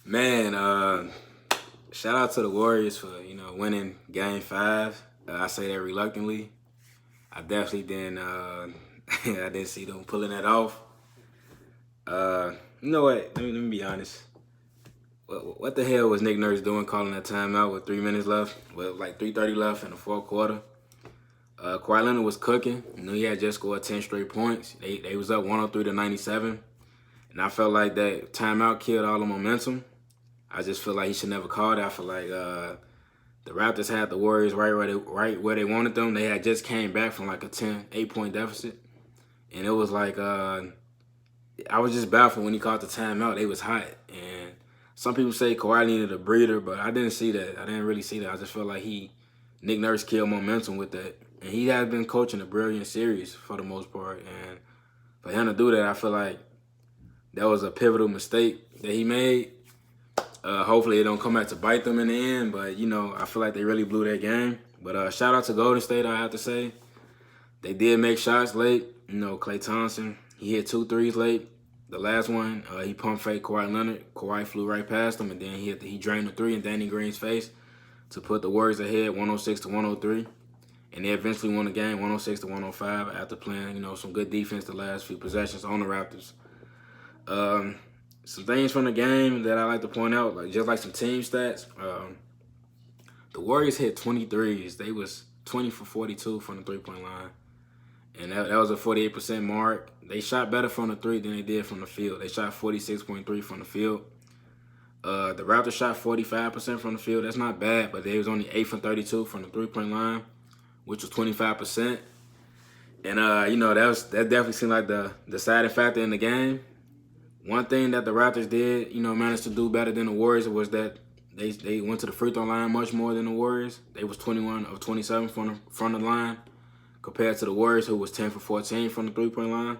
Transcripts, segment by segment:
Man, shout out to the Warriors for winning Game 5. I say that reluctantly. I definitely didn't. I didn't see them pulling that off. You know what? Let me be honest. What the hell was Nick Nurse doing calling that timeout with 3 minutes left? With like 3:30 left in the fourth quarter. Kawhi Leonard was cooking. He had just scored 10 straight points. They was up 103-97, and I felt like that timeout killed all the momentum. I just feel like he should never call it. I feel like the Raptors had the Warriors right where they wanted them. They had just came back from like a 8-point deficit. And it was like I was just baffled when he called the timeout. They was hot. And some people say Kawhi needed a breather, but I didn't see that. I didn't really see that. I just felt like Nick Nurse killed momentum with that. And he has been coaching a brilliant series for the most part. And for him to do that, I feel like that was a pivotal mistake that he made. Hopefully it don't come back to bite them in the end, but I feel like they really blew that game. But shout out to Golden State, I have to say. They did make shots late. Klay Thompson, he hit 2 threes late. The last one, he pump faked Kawhi Leonard. Kawhi flew right past him, and then he drained the 3 in Danny Green's face to put the Warriors ahead 106-103. And they eventually won the game 106-105 after playing, some good defense the last few possessions on the Raptors. Some things from the game that I like to point out, just like some team stats. The Warriors hit 23s. They was 20 for 42 from the three-point line. And that was a 48% mark. They shot better from the 3 than they did from the field. They shot 46.3 from the field. The Raptors shot 45% from the field. That's not bad, but they was only 8 for 32 from the three-point line, which was 25%. And, that definitely seemed like the deciding factor in the game. One thing that the Raptors did, managed to do better than the Warriors was that they went to the free throw line much more than the Warriors. They was 21 of 27 from the line compared to the Warriors, who was 10 for 14 from the three-point line.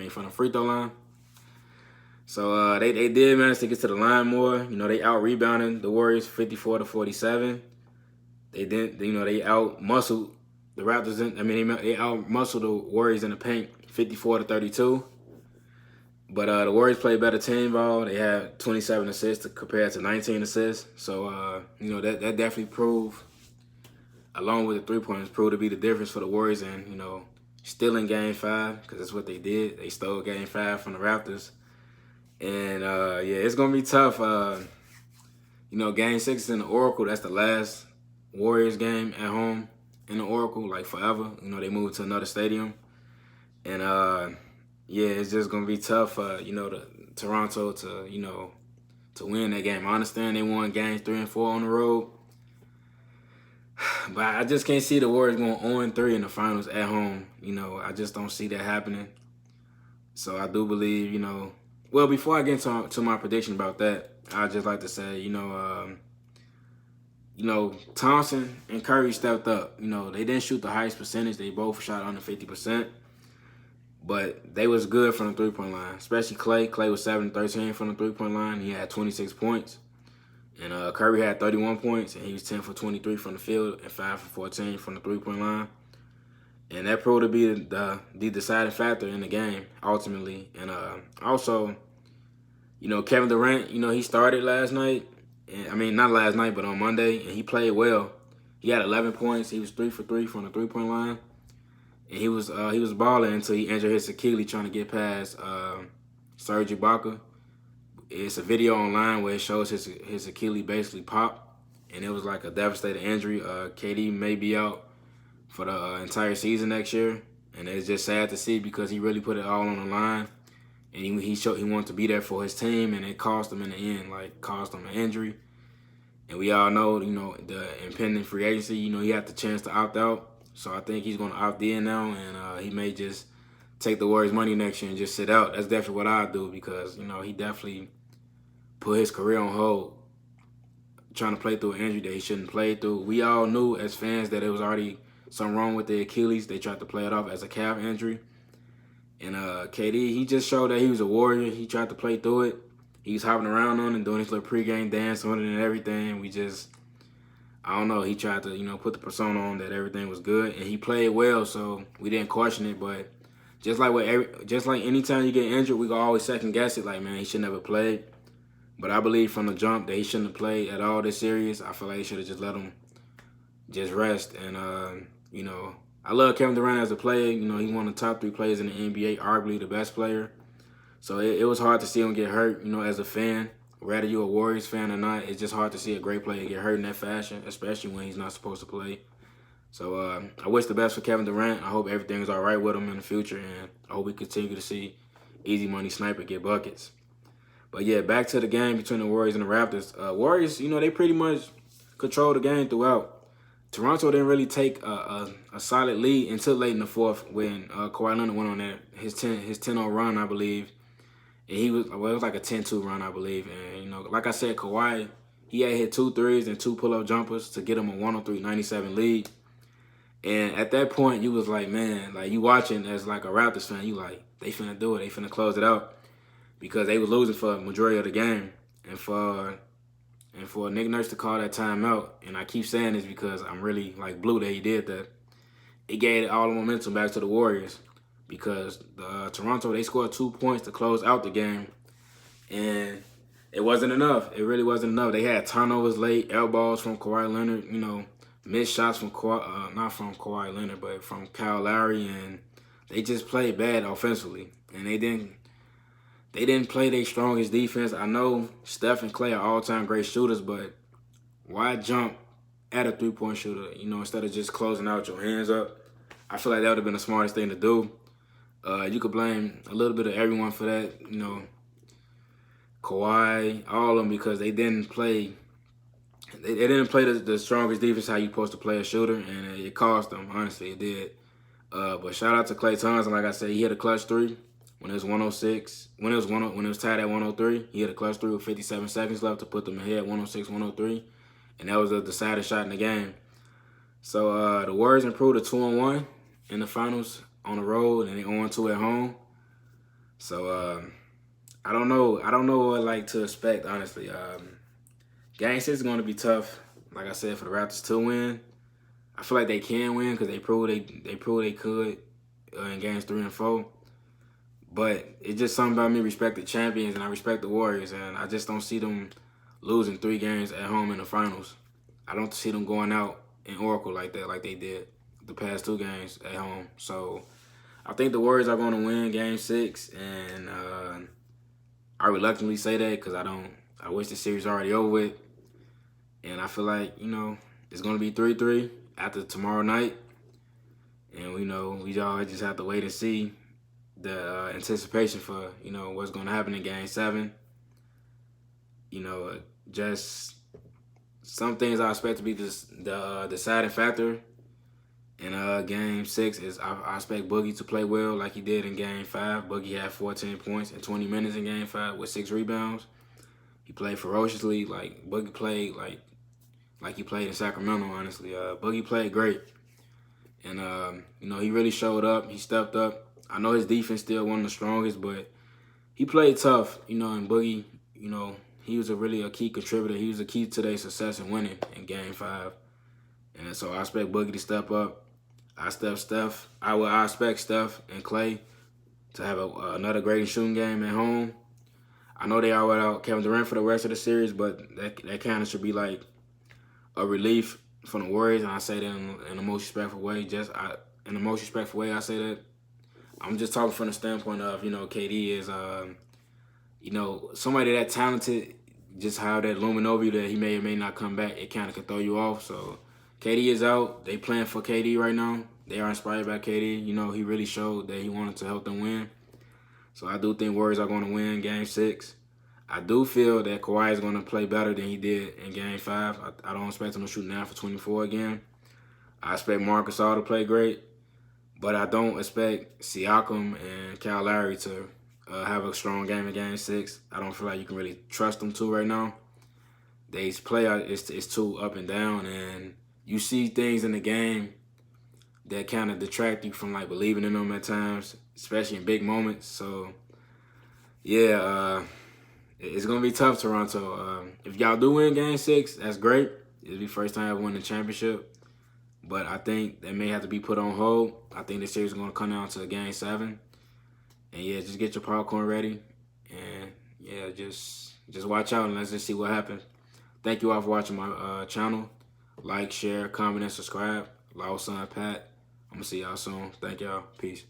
From the free throw line. So they did manage to get to the line more. They out-rebounded the Warriors 54-47. They didn't, they out-muscled the Raptors. They out-muscled the Warriors in the paint 54-32. But the Warriors played better team ball. They had 27 assists compared to 19 assists. So, that definitely proved, along with the three-pointers, proved to be the difference for the Warriors and, stealing Game 5, because that's what they did. They stole Game 5 from the Raptors. And, it's going to be tough. Game 6 is in the Oracle. That's the last Warriors game at home in the Oracle, like forever. They moved to another stadium. And, it's just gonna be tough, Toronto to win that game. I understand they won games 3 and 4 on the road, but I just can't see the Warriors going 0-3 in the finals at home. I just don't see that happening. So I do believe, well, before I get to my prediction about that, I'd just like to say, Thompson and Curry stepped up. They didn't shoot the highest percentage. They both shot under 50%. But they was good from the three-point line, especially Klay. Klay was 7-13 from the three-point line. He had 26 points. And Curry had 31 points, and he was 10 for 23 from the field and 5 for 14 from the three-point line. And that proved to be the deciding factor in the game, ultimately. And also, Kevin Durant, he started last night. Not last night, but on Monday, and he played well. He had 11 points. He was 3 for 3 from the three-point line. And he was balling until he injured his Achilles trying to get past Serge Ibaka. It's a video online where it shows his Achilles basically pop, and it was like a devastating injury. KD may be out for the entire season next year, and it's just sad to see because he really put it all on the line, and he showed he wanted to be there for his team, and it cost him in the end, cost him an injury. And we all know, the impending free agency, he had the chance to opt out. So I think he's going to opt in now, and he may just take the Warriors' money next year and just sit out. That's definitely what I'd do because, he definitely put his career on hold trying to play through an injury that he shouldn't play through. We all knew as fans that there was already something wrong with the Achilles. They tried to play it off as a calf injury. And KD, he just showed that he was a warrior. He tried to play through it. He was hopping around on it and doing his little pregame dance on it and everything. I don't know. He tried to, put the persona on that everything was good, and he played well, so we didn't question it. But just like anytime you get injured, we can always second guess it. Like, man, he should never played. But I believe from the jump that he shouldn't have played at all this series. I feel like he should have just let him just rest. And, you know, I love Kevin Durant as a player. You know, he's one of the top 3 players in the NBA, arguably the best player. So it was hard to see him get hurt, you know, as a fan. Whether you're a Warriors fan or not, it's just hard to see a great player get hurt in that fashion, especially when he's not supposed to play. So I wish the best for Kevin Durant. I hope everything's all right with him in the future, and I hope we continue to see easy money sniper get buckets. But yeah, back to the game between the Warriors and the Raptors. Warriors, you know, they pretty much controlled the game throughout. Toronto didn't really take a solid lead until late in the fourth when Kawhi Leonard went on his 10-0 run, I believe. And it was like a 10-2 run, I believe. And, you know, like I said, Kawhi, he had hit 2 threes and 2 pull-up jumpers to get him a 103-97 lead. And at that point, you was like, man, like you watching as like a Raptors fan, you like, they finna do it. They finna close it out because they was losing for the majority of the game. And for Nick Nurse to call that timeout, and I keep saying this because I'm really like blue that he did that, it gave all the momentum back to the Warriors. Because Toronto, they scored 2 points to close out the game, and it wasn't enough. It really wasn't enough. They had turnovers late, air balls from Kawhi Leonard, you know, missed shots from not from Kawhi Leonard, but from Kyle Lowry, and they just played bad offensively, and they didn't play their strongest defense. I know Steph and Klay are all-time great shooters, but why jump at a three-point shooter, you know, instead of just closing out your hands up? I feel like that would have been the smartest thing to do. You could blame a little bit of everyone for that, you know, Kawhi, all of them, because they didn't play. They didn't play the strongest defense how you supposed to play a shooter, and it cost them. Honestly, it did. But shout out to Klay Thompson. Like I said, he hit a clutch 3 when it was 106. When it was tied at 103, he hit a clutch 3 with 57 seconds left to put them ahead 106-103, and that was the deciding shot in the game. So the Warriors improved to 2-1 in the finals on the road, and they 0-2 at home. So I don't know what like to expect, honestly. Game 6 is going to be tough, like I said, for the Raptors to win. I feel like they can win because they proved they could in games 3 and 4. But it's just something about me respect the champions, and I respect the Warriors, and I just don't see them losing 3 games at home in the finals. I don't see them going out in Oracle like that, like they did the past 2 games at home. So I think the Warriors are going to win Game 6, and I reluctantly say that because I wish the series already over with. And I feel like, you know, it's going to be 3-3 after tomorrow night. And, you know, we all just have to wait and see the anticipation for, you know, what's going to happen in Game 7. You know, just some things I expect to be the deciding factor in Game 6 is I expect Boogie to play well like he did in Game 5. Boogie had 14 points in 20 minutes in Game 5 with 6 rebounds. He played ferociously. Like, Boogie played like he played in Sacramento, honestly. Boogie played great. And, you know, he really showed up. He stepped up. I know his defense still one of the strongest, but he played tough, you know, and Boogie, you know, he was really a key contributor. He was a key to their success in winning in Game 5. And so I expect Boogie to step up. I expect Steph and Klay to have another great shooting game at home. I know they are without Kevin Durant for the rest of the series, but that kind of should be like a relief from the Warriors, and I say that in the most respectful way. In the most respectful way, I say that. I'm just talking from the standpoint of, you know, KD is, you know, somebody that talented, just how that looming over you that he may or may not come back, it kind of can throw you off. So KD is out. They playing for KD right now. They are inspired by KD. You know, he really showed that he wanted to help them win. So I do think Warriors are going to win Game 6. I do feel that Kawhi is going to play better than he did in Game 5. I don't expect him to shoot 9 for 24 again. I expect Marc Gasol to play great. But I don't expect Siakam and Kyle Lowry to have a strong game in Game 6. I don't feel like you can really trust them two right now. They play is too up and down, and you see things in the game that kind of detract you from like believing in them at times, especially in big moments. So yeah, it's gonna be tough, Toronto. If y'all do win Game 6, that's great. It'll be first time ever win the championship. But I think that may have to be put on hold. I think this series is going to come down to Game 7. And, yeah, just get your popcorn ready. And, yeah, just Just watch out and let's just see what happens. Thank you all for watching my channel. Like, share, comment, and subscribe. Loud Son Pat. I'm going to see y'all soon. Thank y'all. Peace.